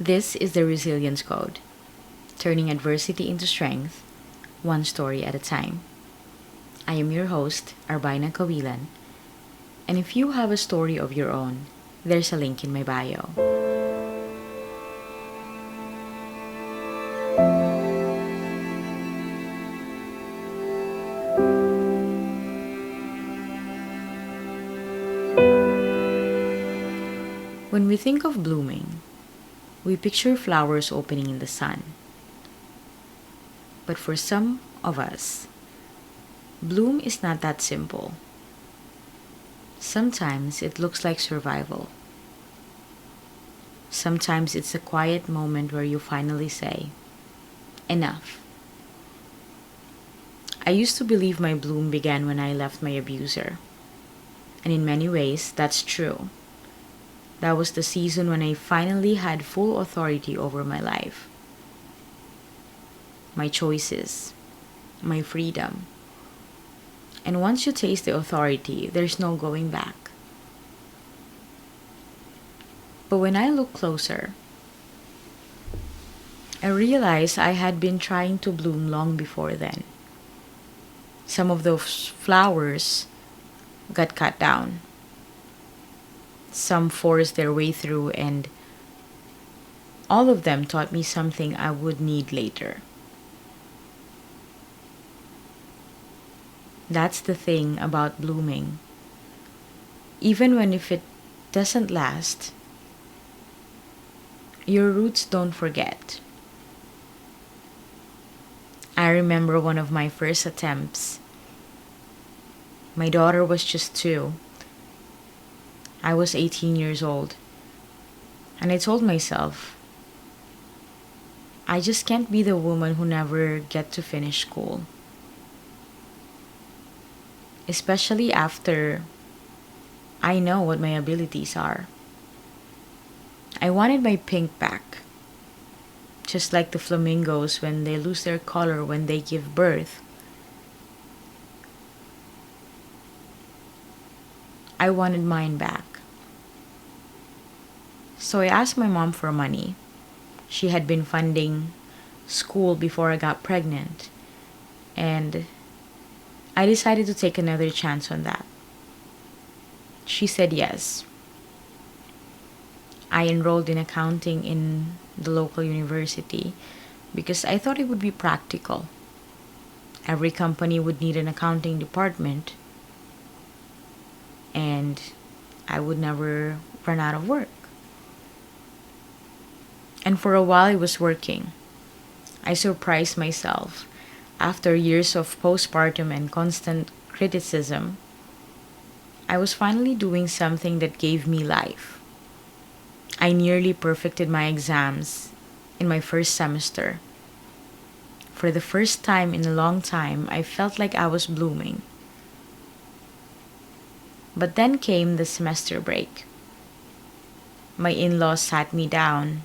This is the Resilience Code, turning adversity into strength, one story at a time. I am your host, Arbina Kawilan, and if you have a story of your own, there's a link in my bio. When we think of blooming, we picture flowers opening in the sun. But for some of us, bloom is not that simple. Sometimes it looks like survival. Sometimes it's a quiet moment where you finally say, enough. I used to believe my bloom began when I left my abuser. And in many ways, that's true. That was the season when I finally had full authority over my life, my choices, my freedom. And once you taste the authority, there's no going back. But when I look closer, I realized I had been trying to bloom long before then. Some of those flowers got cut down. Some forced their way through, and all of them taught me something I would need later. That's the thing about blooming. Even when if it doesn't last, your roots don't forget. I remember one of my first attempts. My daughter was just 2. I was 18 years old. And I told myself, I just can't be the woman who never get to finish school. Especially after I know what my abilities are. I wanted my pink back. Just like the flamingos when they lose their color when they give birth. I wanted mine back. So I asked my mom for money. She had been funding school before I got pregnant. And I decided to take another chance on that. She said yes. I enrolled in accounting in the local university because I thought it would be practical. Every company would need an accounting department, and I would never run out of work. And for a while it was working. I surprised myself. After years of postpartum and constant criticism, I was finally doing something that gave me life. I nearly perfected my exams in my first semester. For the first time in a long time, I felt like I was blooming. But then came the semester break. My in-laws sat me down,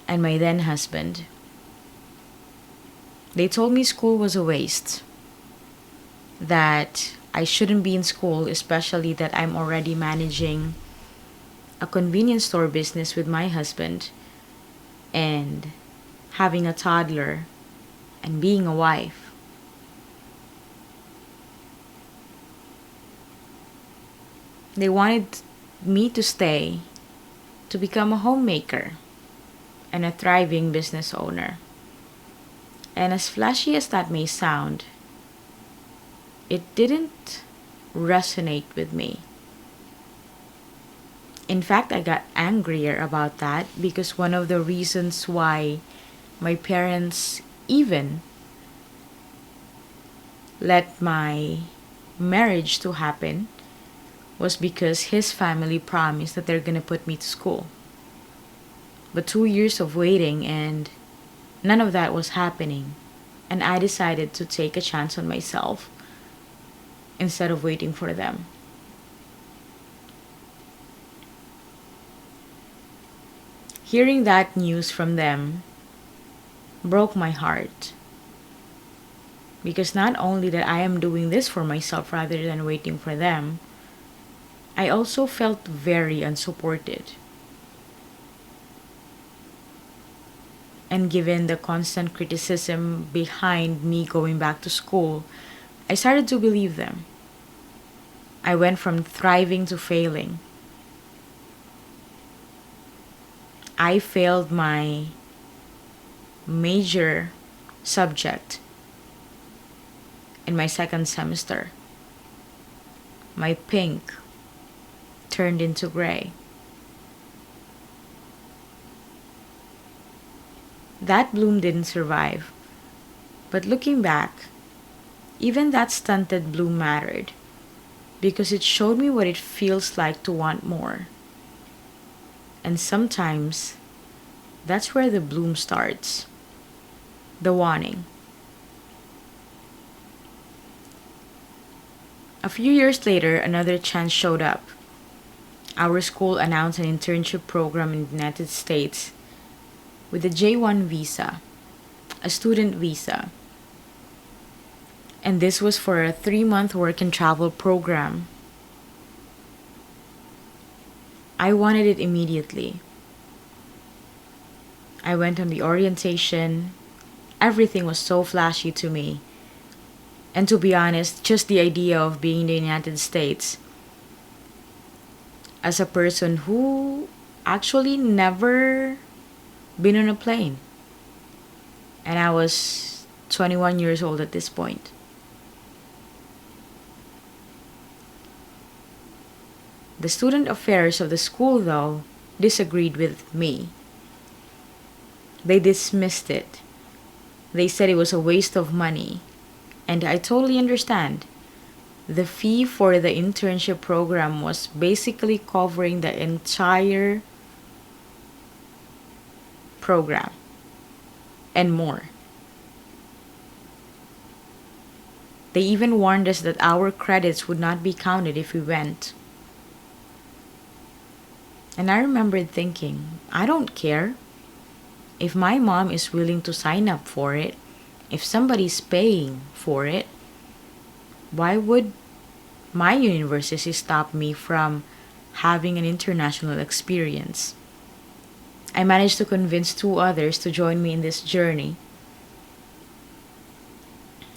and my then husband. They told me school was a waste, that I shouldn't be in school, especially that I'm already managing a convenience store business with my husband and having a toddler and being a wife. They wanted me to stay to become a homemaker and a thriving business owner. And as flashy as that may sound, it didn't resonate with me. In fact, I got angrier about that because one of the reasons why my parents even let my marriage to happen was because his family promised that they're gonna put me to school. But 2 years of waiting and none of that was happening. And I decided to take a chance on myself instead of waiting for them. Hearing that news from them broke my heart. Because not only that I am doing this for myself rather than waiting for them, I also felt very unsupported. And given the constant criticism behind me going back to school, I started to believe them. I went from thriving to failing. I failed my major subject in my second semester. My pink turned into gray. That bloom didn't survive. But looking back, even that stunted bloom mattered because it showed me what it feels like to want more. And sometimes that's where the bloom starts. The wanting. A few years later, another chance showed up. Our school announced an internship program in the United States with a J1 visa, a student visa. And this was for a 3-month work and travel program. I wanted it immediately. I went on the orientation. Everything was so flashy to me. And to be honest, just the idea of being in the United States as a person who actually never been on a plane. And I was 21 years old at this point. The student affairs of the school, though, disagreed with me. They dismissed it. They said it was a waste of money. And I totally understand. The fee for the internship program was basically covering the entire program and more. They even warned us that our credits would not be counted if we went. And I remembered thinking, I don't care. If my mom is willing to sign up for it, if somebody's paying for it, why would my university stop me from having an international experience? I managed to convince 2 others to join me in this journey.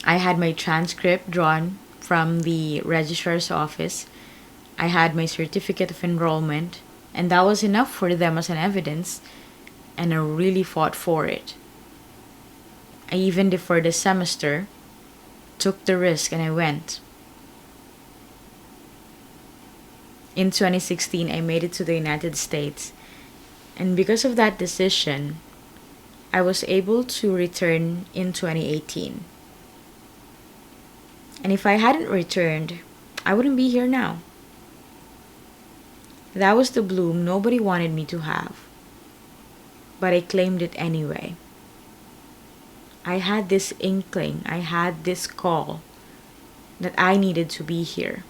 I had my transcript drawn from the registrar's office. I had my certificate of enrollment, and that was enough for them as an evidence, and I really fought for it. I even deferred a semester, took the risk, and I went. In 2016, I made it to the United States, and because of that decision, I was able to return in 2018. And if I hadn't returned, I wouldn't be here now. That was the bloom nobody wanted me to have, but I claimed it anyway. I had this inkling, I had this call that I needed to be here.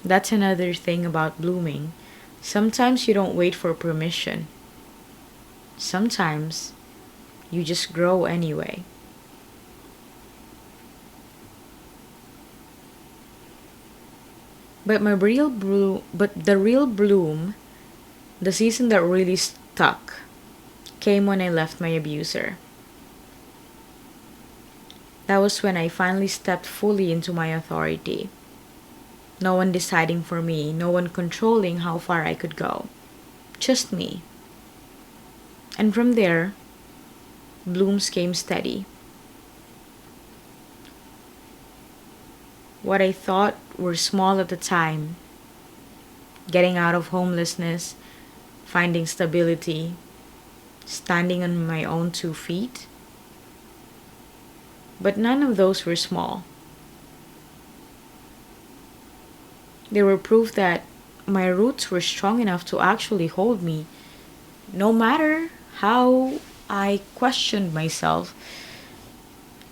That's another thing about blooming. Sometimes you don't wait for permission. Sometimes you just grow anyway. But the real bloom, the season that really stuck, came when I left my abuser. That was when I finally stepped fully into my authority. No one deciding for me, no one controlling how far I could go. Just me. And from there, blooms came steady. What I thought were small at the time, getting out of homelessness, finding stability, standing on my own 2 feet. But none of those were small. They were proof that my roots were strong enough to actually hold me, no matter how I questioned myself,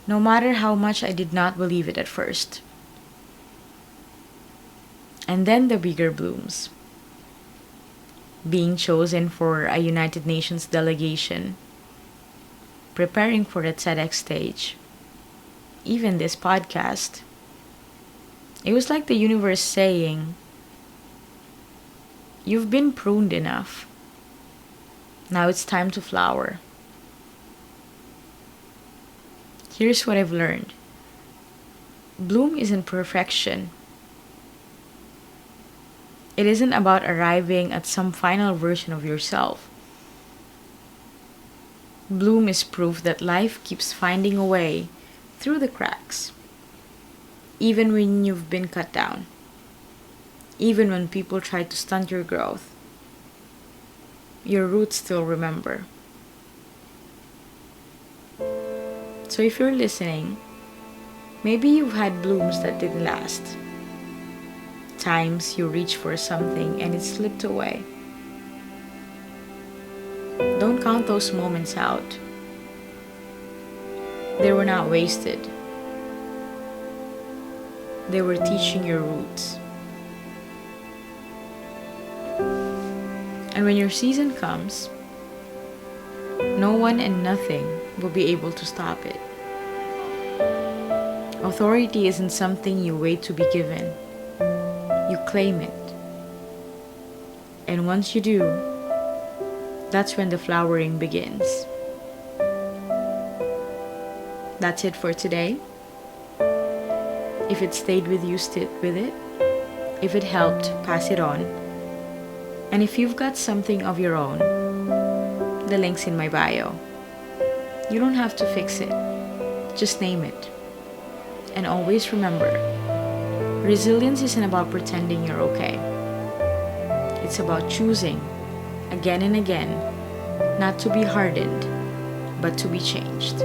no matter how much I did not believe it at first. And then the bigger blooms. Being chosen for a United Nations delegation, preparing for the TEDx stage, even this podcast. It was like the universe saying, You've been pruned enough. Now it's time to flower. Here's what I've learned. Bloom isn't perfection. It isn't about arriving at some final version of yourself. Bloom is proof that life keeps finding a way through the cracks, even when you've been cut down, even when people try to stunt your growth. Your roots still remember. So if you're listening, maybe you've had blooms that didn't last. Times you reached for something and it slipped away. Don't count those moments out. They were not wasted. They were teaching your roots. And when your season comes, no one and nothing will be able to stop it. Authority isn't something you wait to be given. You claim it. And once you do, that's when the flowering begins. That's it for today. If it stayed with you, stick with it. If it helped, pass it on. And if you've got something of your own, the link's in my bio. You don't have to fix it. Just name it. And always remember, resilience isn't about pretending you're okay. It's about choosing, again and again, not to be hardened, but to be changed.